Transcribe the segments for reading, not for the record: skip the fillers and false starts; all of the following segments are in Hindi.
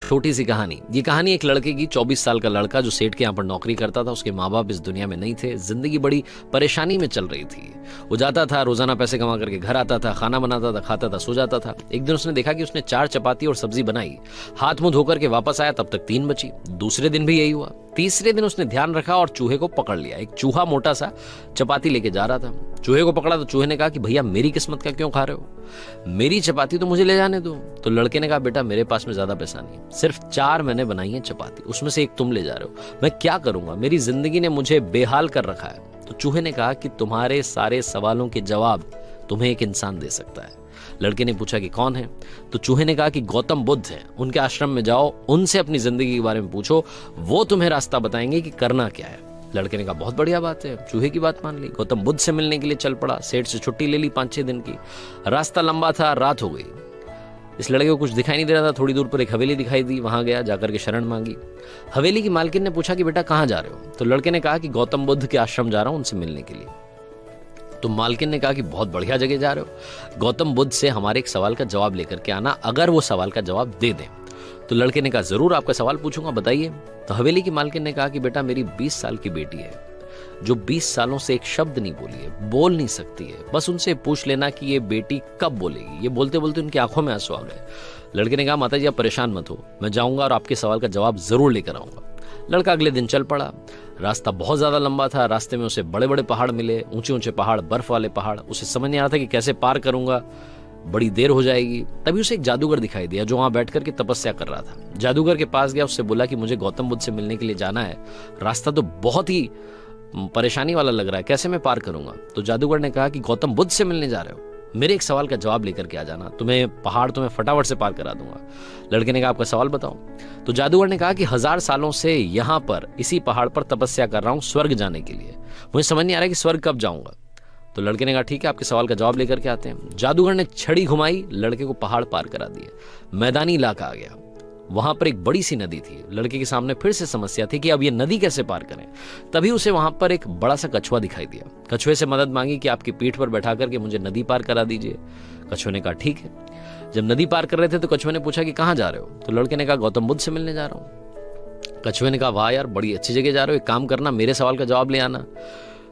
छोटी सी कहानी। ये कहानी एक लड़के की, 24 साल का लड़का जो सेठ के यहाँ पर नौकरी करता था। उसके माँ बाप इस दुनिया में नहीं थे, जिंदगी बड़ी परेशानी में चल रही थी। वो जाता था, रोजाना पैसे कमा करके घर आता था, खाना बनाता था, खाता था, सो जाता था। एक दिन उसने देखा कि उसने 4 चपाती और सब्जी बनाई, हाथ मुंह धोकर के वापस आया, तब तक 3 बची। दूसरे दिन भी यही हुआ। तीसरे दिन उसने ध्यान रखा और चूहे को पकड़ लिया। एक चूहा मोटा सा चपाती लेके जा रहा था। चूहे को पकड़ा तो चूहे ने कहा कि भैया मेरी किस्मत का क्यों खा रहे हो, मेरी चपाती तो मुझे ले जाने दो। तो लड़के ने कहा बेटा मेरे पास में ज्यादा पैसा नहीं, सिर्फ 4 मैंने बनाई है चपाती, उसमें से एक तुम ले जा रहे हो, मैं क्या करूंगा, मेरी जिंदगी ने मुझे बेहाल कर रखा है। तो चूहे ने कहा कि तुम्हारे सारे सवालों के जवाब तुम्हें एक इंसान दे सकता है। लड़के ने पूछा कि कौन है? तो चूहे ने कहा कि गौतम बुद्ध है, उनके आश्रम में जाओ, उनसे अपनी जिंदगी के बारे में पूछो, वो तुम्हें रास्ता बताएंगे कि करना क्या है। लड़के ने कहा बहुत बढ़िया बात है, चूहे की बात मान ली। गौतम बुद्ध से मिलने के लिए चल पड़ा। सेठ से छुट्टी ले ली 5-6 दिन की। रास्ता लंबा था, रात हो गई। इस लड़के को कुछ दिखाई नहीं दे रहा था। थोड़ी दूर पर एक हवेली दिखाई दी, वहां गया, जाकर के शरण मांगी। हवेली की मालकिन ने पूछा कि बेटा कहाँ जा रहे हो? तो लड़के ने कहा कि गौतम बुद्ध के आश्रम जा रहा हूं, उनसे मिलने के लिए। तो मालकिन ने कहा कि बहुत बढ़िया जगह जा रहे हो, गौतम बुद्ध से हमारे एक सवाल का जवाब लेकर के आना, अगर वो सवाल का जवाब दे दें। तो लड़के ने कहा जरूर आपका सवाल पूछूंगा, बताइए। तो हवेली की मालकिन ने कहा कि बेटा मेरी 20 साल की बेटी है, जो 20 सालों से एक शब्द नहीं बोली है, बोल नहीं सकती है। बस उनसे पूछ लेना कि ये बेटी कब बोलेगी। ये बोलते बोलते उनकी आंखों में आंसू आ गए। लड़के ने कहा माता जी आप परेशान मत हो, मैं जाऊंगा और आपके सवाल का जवाब जरूर लेकर आऊंगा। लड़का अगले दिन चल पड़ा। रास्ता बहुत ज्यादा लंबा था। रास्ते में उसे बड़े बड़े पहाड़ मिले, ऊंचे ऊंचे पहाड़, बर्फ वाले पहाड़। उसे समझ नहीं आ रहा था कि कैसे पार करूंगा, बड़ी देर हो जाएगी। तभी उसे एक जादूगर दिखाई दिया जो वहां बैठ करके तपस्या कर रहा था। जादूगर के पास गया, उससे बोला कि मुझे गौतम बुद्ध से मिलने के लिए जाना है, रास्ता तो बहुत ही परेशानी वाला लग रहा है, कैसे मैं पार करूंगा? तो जादूगर ने कहा कि गौतम बुद्ध से मिलने जा रहे हो, मेरे एक सवाल का जवाब लेकर के आ जाना, तुम्हें पहाड़ तुम्हें फटाफट से पार करा दूंगा। लड़के ने कहा आपका सवाल बताओ। तो जादूगर ने कहा कि 1000 सालों से यहाँ पर इसी पहाड़ पर तपस्या कर रहा हूँ स्वर्ग जाने के लिए, मुझे समझ नहीं आ रहा कि स्वर्ग कब जाऊंगा। तो लड़के ने कहा ठीक है आपके सवाल का जवाब लेकर के आते हैं। जादूगर ने छड़ी घुमाई, लड़के को पहाड़ पार करा दिए। मैदानी इलाका आ गया, वहां पर एक बड़ी सी नदी थी। लड़के के सामने फिर से समस्या थी कि अब ये नदी कैसे पार करें। तभी उसे वहां पर एक बड़ा सा कछुआ दिखाई दिया। कछुए से मदद मांगी कि आपकी पीठ पर बैठा करके मुझे नदी पार करा दीजिए। कछुए ने कहा ठीक है। जब नदी पार कर रहे थे तो कछुए ने पूछा कि कहाँ जा रहे हो? तो लड़के ने कहा गौतम बुद्ध से मिलने जा रहा हूँ। कछुए ने कहा वाह यार बड़ी अच्छी जगह जा रहे हो, एक काम करना मेरे सवाल का जवाब ले आना।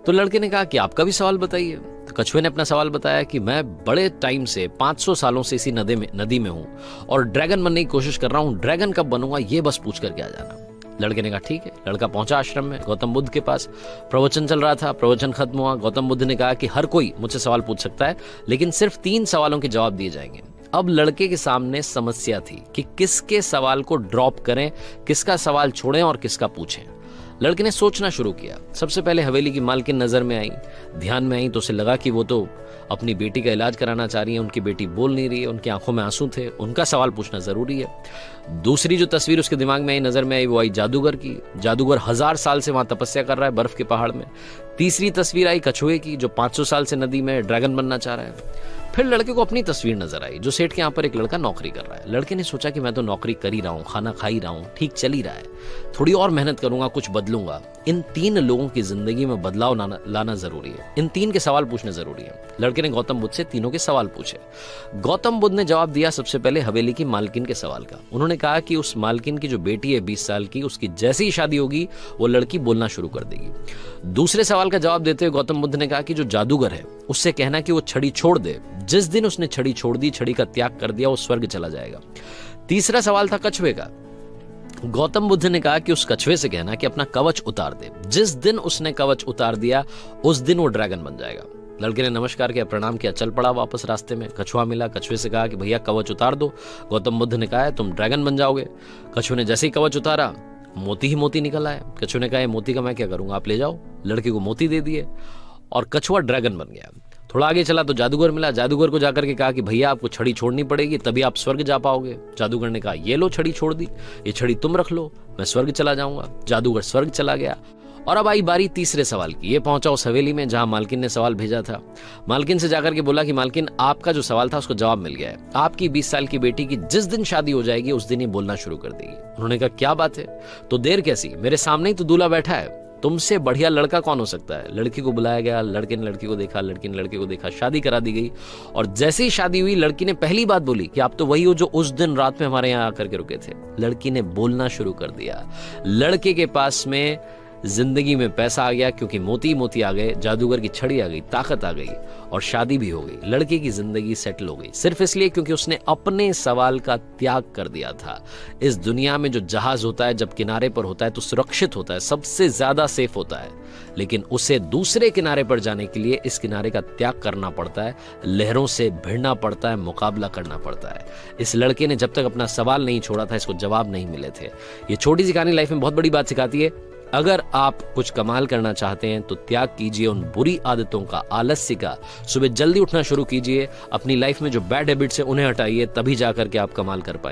तो लड़के ने कहा कि आपका भी सवाल बताइए। तो कछुए ने अपना सवाल बताया कि मैं बड़े टाइम से 500 सालों से इसी नदी में हूं और ड्रैगन बनने की कोशिश कर रहा हूं, ड्रैगन कब बनूंगा ये बस पूछ करके आ जाना। लड़के ने कहा ठीक है। लड़का पहुंचा आश्रम में, गौतम बुद्ध के पास। प्रवचन चल रहा था, प्रवचन खत्म हुआ। गौतम बुद्ध ने कहा कि हर कोई मुझसे सवाल पूछ सकता है, लेकिन सिर्फ 3 सवालों के जवाब दिए जाएंगे। अब लड़के के सामने समस्या थी कि किसके सवाल को ड्रॉप करें, किसका सवाल छोड़ें और किसका पूछें। लड़के ने सोचना शुरू किया। सबसे पहले हवेली की मालकिन नजर में आई, ध्यान में आई, तो उसे लगा कि वो तो अपनी बेटी का इलाज कराना चाह रही है, उनकी बेटी बोल नहीं रही है, उनकी आंखों में आंसू थे, उनका सवाल पूछना जरूरी है। दूसरी जो तस्वीर उसके दिमाग में आई, नजर में आई, वो आई जादूगर की। जादूगर 1000 साल से वहां तपस्या कर रहा है बर्फ के पहाड़ में। तीसरी तस्वीर आई कछुए की, जो 500 साल से नदी में ड्रैगन बनना चाह रहा है। फिर लड़के को अपनी तस्वीर नजर आई, जो सेठ के यहाँ पर एक लड़का नौकरी कर रहा है। लड़के ने सोचा कि मैं तो नौकरी कर ही रहा हूँ, खाना खा ही रहा हूँ, ठीक चल ही रहा है, थोड़ी और मेहनत करूंगा, कुछ बदलूंगा। इन 3 लोगों की जिंदगी में बदलाव लाना जरूरी है, इन 3 के सवाल पूछने जरूरी है। लड़के ने गौतम बुद्ध से तीनों के सवाल पूछे। गौतम बुद्ध ने जवाब दिया सबसे पहले हवेली की मालकिन के सवाल का। उन्होंने कहा कि उस मालकिन की जो बेटी है 20 साल की, उसकी जैसी ही शादी होगी वो लड़की बोलना शुरू कर देगी। दूसरे सवाल का जवाब देते हुए गौतम बुद्ध ने कहा कि जो जादूगर है उससे कहना कि वो छड़ी छोड़ दे, जिस दिन उसने छड़ी छोड़ दी, छड़ी का त्याग कर दिया, वो स्वर्ग चला जाएगा। तीसरा सवाल था कछुए का। गौतम बुद्ध ने कहा कि उस कछुए से कहना कि अपना कवच उतार दे, जिस दिन उसने कवच उतार दिया उस दिन वो ड्रैगन बन जाएगा। लड़के ने नमस्कार किया, प्रणाम किया, चल पड़ा वापस। रास्ते में कछुआ मिला, कछुए से कहा कि भैया कवच उतार दो। गौतम बुद्ध ने कहा तुम ड्रैगन बन जाओगे। कछुए ने जैसे ही कवच उतारा मोती ही मोती निकल आए। कछुए ने कहा मोती का मैं क्या करूंगा, आप ले जाओ। लड़के को मोती दे दिए और कछुआ ड्रैगन बन गया। थोड़ा आगे चला तो जादूगर मिला। जादूगर को जाकर के कहा कि भैया आपको छड़ी छोड़नी पड़ेगी, तभी आप स्वर्ग जा पाओगे। जादूगर ने कहा ये लो छड़ी छोड़ दी, ये छड़ी तुम रख लो, मैं स्वर्ग चला जाऊंगा। जादूगर स्वर्ग चला गया। और अब आई बारी तीसरे सवाल की। ये पहुंचा उस हवेली में जहां मालकिन ने सवाल भेजा था। मालकिन से जाकर के बोला कि मालकिन आपका जो सवाल था उसको जवाब मिल गया है, आपकी 20 साल की बेटी की जिस दिन शादी हो जाएगी उस दिन ही बोलना शुरू कर देगी। उन्होंने कहा क्या बात है, तो देर कैसी, मेरे सामने ही तो दूल्हा बैठा है। तुमसे बढ़िया लड़का कौन हो सकता है। लड़की को बुलाया गया, लड़के ने लड़की को देखा, लड़की ने लड़के को देखा, शादी करा दी गई। और जैसे ही शादी हुई, लड़की ने पहली बात बोली कि आप तो वही हो जो उस दिन रात में हमारे यहाँ आकर के रुके थे। लड़की ने बोलना शुरू कर दिया। लड़के के पास में जिंदगी में पैसा आ गया, क्योंकि मोती मोती आ गए, जादूगर की छड़ी आ गई, ताकत आ गई, और शादी भी हो गई। लड़के की जिंदगी सेटल हो गई, सिर्फ इसलिए क्योंकि उसने अपने सवाल का त्याग कर दिया था। इस दुनिया में जो जहाज होता है जब किनारे पर होता है तो सुरक्षित होता है, सबसे ज्यादा सेफ होता है, लेकिन उसे दूसरे किनारे पर जाने के लिए इस किनारे का त्याग करना पड़ता है, लहरों से भिड़ना पड़ता है, मुकाबला करना पड़ता है। इस लड़के ने जब तक अपना सवाल नहीं छोड़ा था, इसको जवाब नहीं मिले थे। ये छोटी सी कहानी लाइफ में बहुत बड़ी बात सिखाती है। अगर आप कुछ कमाल करना चाहते हैं तो त्याग कीजिए उन बुरी आदतों का, आलस्य का। सुबह जल्दी उठना शुरू कीजिए, अपनी लाइफ में जो बैड हैबिट्स है उन्हें हटाइए, तभी जाकर के आप कमाल कर पाएंगे।